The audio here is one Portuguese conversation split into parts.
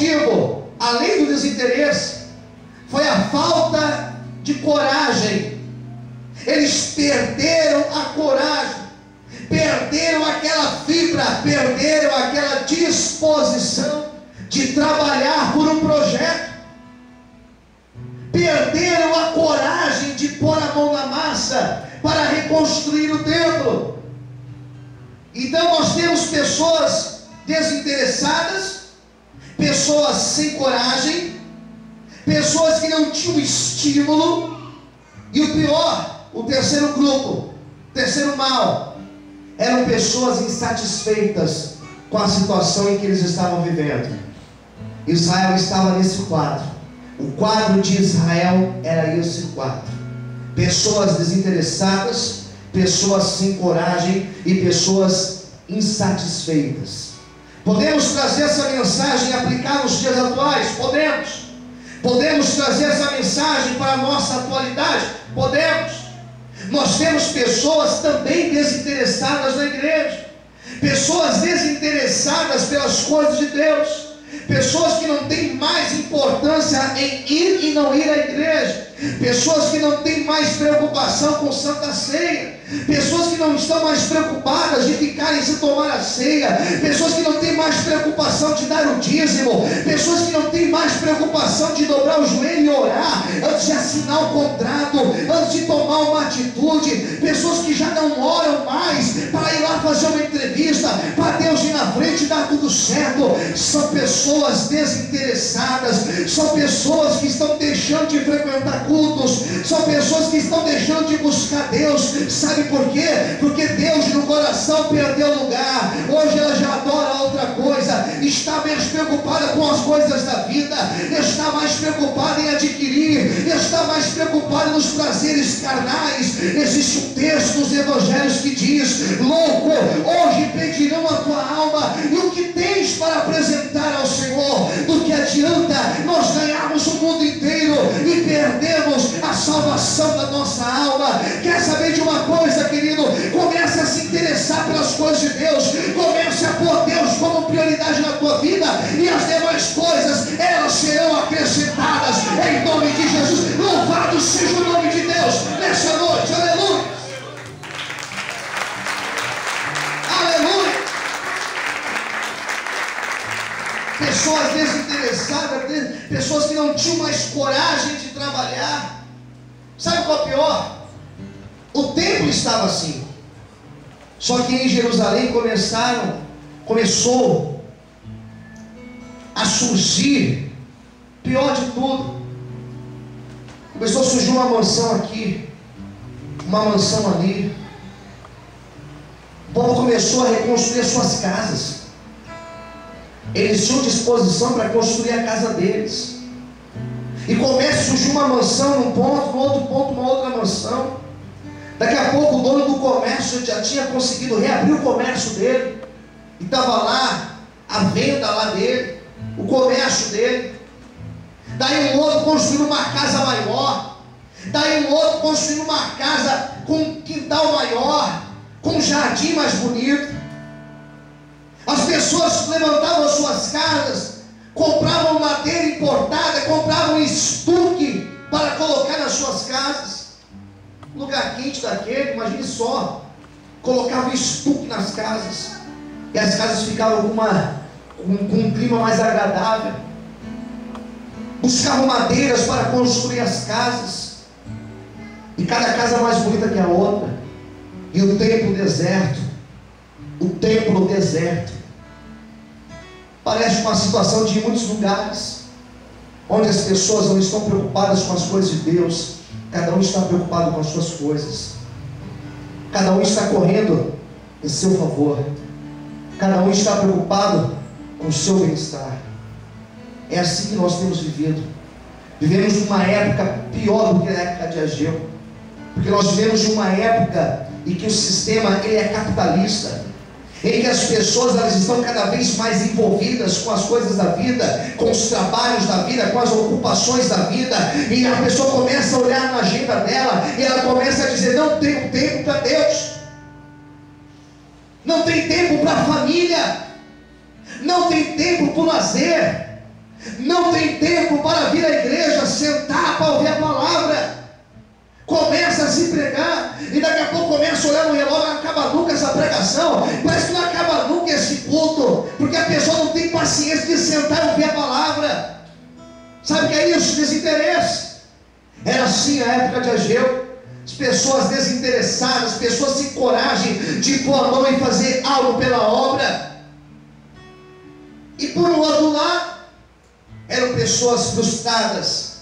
motivo, além do desinteresse, foi a falta de coragem. Eles perderam a coragem, perderam aquela fibra, perderam aquela disposição de trabalhar por um projeto, perderam a coragem de pôr a mão na massa para reconstruir o templo. Então nós temos pessoas desinteressadas, pessoas sem coragem, pessoas que não tinham estímulo, e o pior, o terceiro grupo, o terceiro mal, eram pessoas insatisfeitas com a situação em que eles estavam vivendo. Israel estava nesse quadro. O quadro de Israel era esse quadro: pessoas desinteressadas, pessoas sem coragem e pessoas insatisfeitas. Podemos trazer essa mensagem e aplicar nos dias atuais? Podemos trazer essa mensagem para a nossa atualidade? Podemos. Nós temos pessoas também desinteressadas na igreja, pessoas desinteressadas pelas coisas de Deus, pessoas que não têm mais importância em ir e não ir à igreja, pessoas que não têm mais preocupação com Santa Ceia, pessoas que não estão mais preocupadas de ficarem sem tomar a ceia, pessoas que não têm mais preocupação de dar o dízimo, pessoas que não têm mais preocupação de dobrar o joelho e orar antes de assinar o contrato, antes de tomar uma atitude, pessoas que já não oram mais para ir lá fazer uma entrevista, para Deus ir na frente e dar tudo certo. São pessoas desinteressadas, são pessoas que estão deixando de frequentar cultos, são pessoas que estão deixando de buscar Deus. Sabe por quê? Porque Deus no coração perdeu lugar. Hoje ela já adora outra coisa, está mais preocupada com as coisas da vida, está mais preocupada em adquirir, está mais preocupada nos prazeres carnais. Existe um texto nos evangelhos que diz: louco, hoje pedirão a tua alma, e o que tens para apresentar ao Senhor? Do que adianta nós ganharmos o mundo inteiro e perdermos a salvação da nossa alma? Quer saber de uma coisa, querido? Comece a se interessar pelas coisas de Deus, comece a pôr Deus como prioridade na tua vida, e as demais coisas, elas serão acrescentadas em nome de Jesus. Louvado seja o nome de Deus nessa noite, aleluia, aleluia. Pessoas desinteressadas, pessoas que não tinham mais coragem de trabalhar. Sabe qual é o pior? O templo estava assim, só que em Jerusalém começou a surgir, pior de tudo, começou a surgir uma mansão aqui, uma mansão ali. O povo começou a reconstruir as suas casas. Eles tinham disposição para construir a casa deles, e começa a surgir uma mansão num ponto, no outro ponto uma outra mansão. Daqui a pouco o dono do comércio já tinha conseguido reabrir o comércio dele, e estava lá a venda lá dele, o comércio dele. Daí um outro construindo uma casa maior, daí um outro construindo uma casa com um quintal maior, com um jardim mais bonito. As pessoas levantavam as suas casas, compravam madeira importada, compravam estuque para colocar nas suas casas. Lugar quente daquele, imagine só, colocavam estuque nas casas, e as casas ficavam com um clima mais agradável. Buscavam madeiras para construir as casas, e cada casa mais bonita que a outra, e o templo deserto, o templo deserto. Parece uma situação de muitos lugares, onde as pessoas não estão preocupadas com as coisas de Deus. Cada um está preocupado com as suas coisas, cada um está correndo em seu favor, cada um está preocupado com o seu bem-estar. É assim que nós temos vivido. Vivemos numa época pior do que a época de Ageu, porque nós vivemos numa época em que o sistema ele é capitalista, em que as pessoas elas estão cada vez mais envolvidas com as coisas da vida, com os trabalhos da vida, com as ocupações da vida, e a pessoa começa a olhar na agenda dela, e ela começa a dizer: não tenho tempo para Deus, não tem tempo para a família, não tem tempo para o lazer, não tem tempo para vir à igreja, sentar para ouvir a palavra. Começa a se pregar, e daqui a pouco começa a olhar no relógio, não acaba nunca essa pregação, parece que não acaba nunca esse culto, porque a pessoa não tem paciência de sentar e ouvir a palavra. Sabe o que é isso? Desinteresse. Era assim na época de Ageu. As pessoas desinteressadas, as pessoas sem coragem de pôr a mão e fazer algo pela obra. E por um outro lado, eram pessoas frustradas,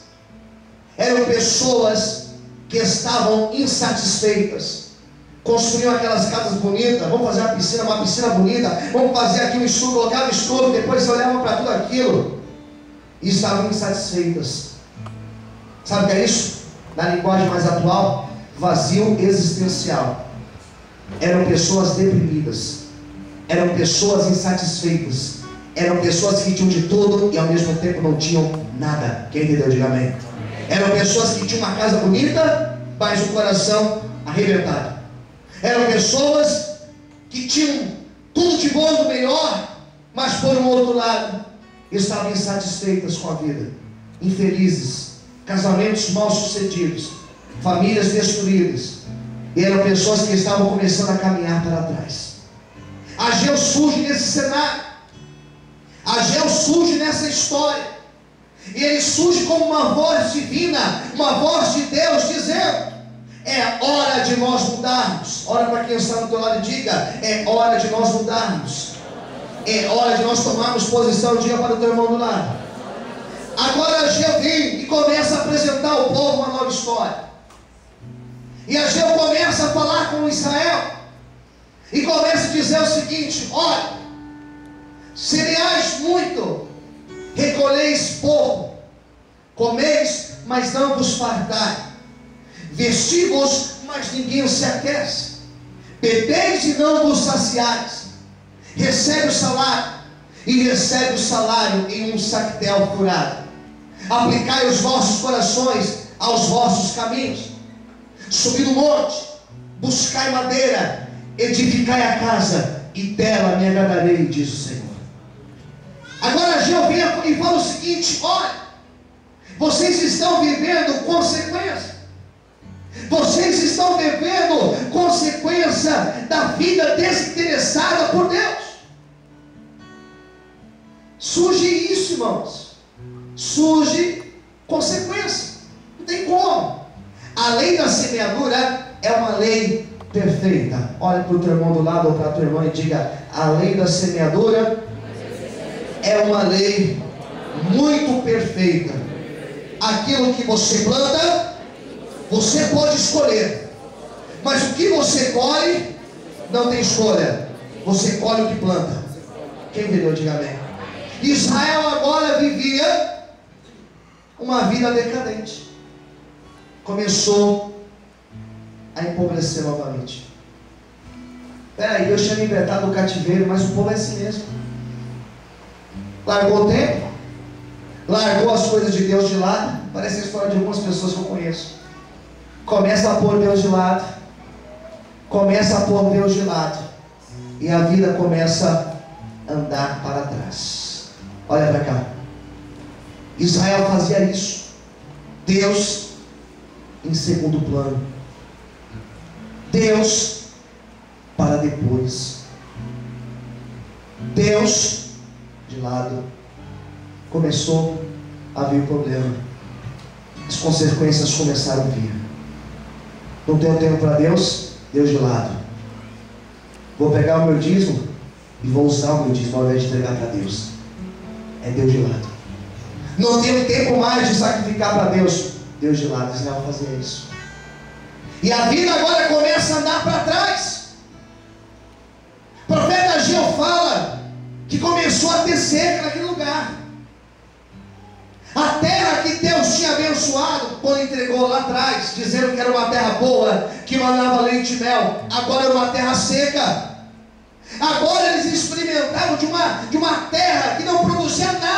eram pessoas que estavam insatisfeitas. Construíam aquelas casas bonitas, vamos fazer uma piscina bonita, vamos fazer aqui um estudo, colocar um estudo, depois você olhava para tudo aquilo e estavam insatisfeitas. Sabe o que é isso? Na linguagem mais atual, vazio existencial. Eram pessoas deprimidas, eram pessoas insatisfeitas, eram pessoas que tinham de tudo e ao mesmo tempo não tinham nada. Quem entendeu, diga amém. Eram pessoas que tinham uma casa bonita, mas o coração arrebentado. Eram pessoas que tinham tudo de bom e do melhor, mas por um outro lado estavam insatisfeitas com a vida, infelizes, casamentos mal sucedidos, famílias destruídas. E eram pessoas que estavam começando a caminhar para trás. Ageu surge nesse cenário, Ageu surge nessa história. E ele surge como uma voz divina, uma voz de Deus dizendo: é hora de nós mudarmos. Olha para quem está do teu lado e diga: é hora de nós mudarmos. É hora de nós tomarmos posição. Diga para o teu irmão do lado. Agora Ageu vem e começa a apresentar ao povo uma nova história. E Ageu começa a falar com Israel e começa a dizer o seguinte: olha, cereais muito, recolheis pouco, comeis, mas não vos fartai, vestivos, mas ninguém se aquece, bebeis e não vos saciais, recebe o salário, e recebe o salário em um sactel furado. Aplicai os vossos corações aos vossos caminhos, subi no monte, buscai madeira, edificai a casa, e dela me agradarei, diz o Senhor. Agora Ageu vem e fala o seguinte: olha, vocês estão vivendo consequência, vocês estão vivendo consequência da vida desinteressada por Deus. Surge isso, irmãos, surge consequência, não tem como. A lei da semeadura é uma lei perfeita. Olha para o teu irmão do lado ou para a tua irmã e diga: a lei da semeadura é uma lei muito perfeita. Aquilo que você planta, você pode escolher, mas o que você colhe, não tem escolha. Você colhe o que planta. Quem entendeu, diga amém. Israel agora vivia uma vida decadente, começou a empobrecer novamente. Peraí, Deus tinha libertado do cativeiro, mas o povo é assim mesmo. Largou o tempo, largou as coisas de Deus de lado. Parece a história de algumas pessoas que eu conheço. Começa a pôr Deus de lado, começa a pôr Deus de lado, e a vida começa a andar para trás. Olha para cá. Israel fazia isso. Deus em segundo plano, Deus para depois, Deus de lado. Começou a vir o problema, as consequências começaram a vir. Não tenho tempo para Deus, Deus de lado. Vou pegar o meu dízimo e vou usar o meu dízimo ao invés de entregar para Deus. É Deus de lado. Não tenho tempo mais de sacrificar para Deus, Deus de lado. Israel fazia isso. E a vida agora começa a andar para trás. O profeta Ageu fala que começou a ter seca naquele lugar. A terra que Deus tinha abençoado quando entregou lá atrás, dizendo que era uma terra boa, que manava leite e mel, agora era uma terra seca. Agora eles experimentaram de uma terra que não produzia nada.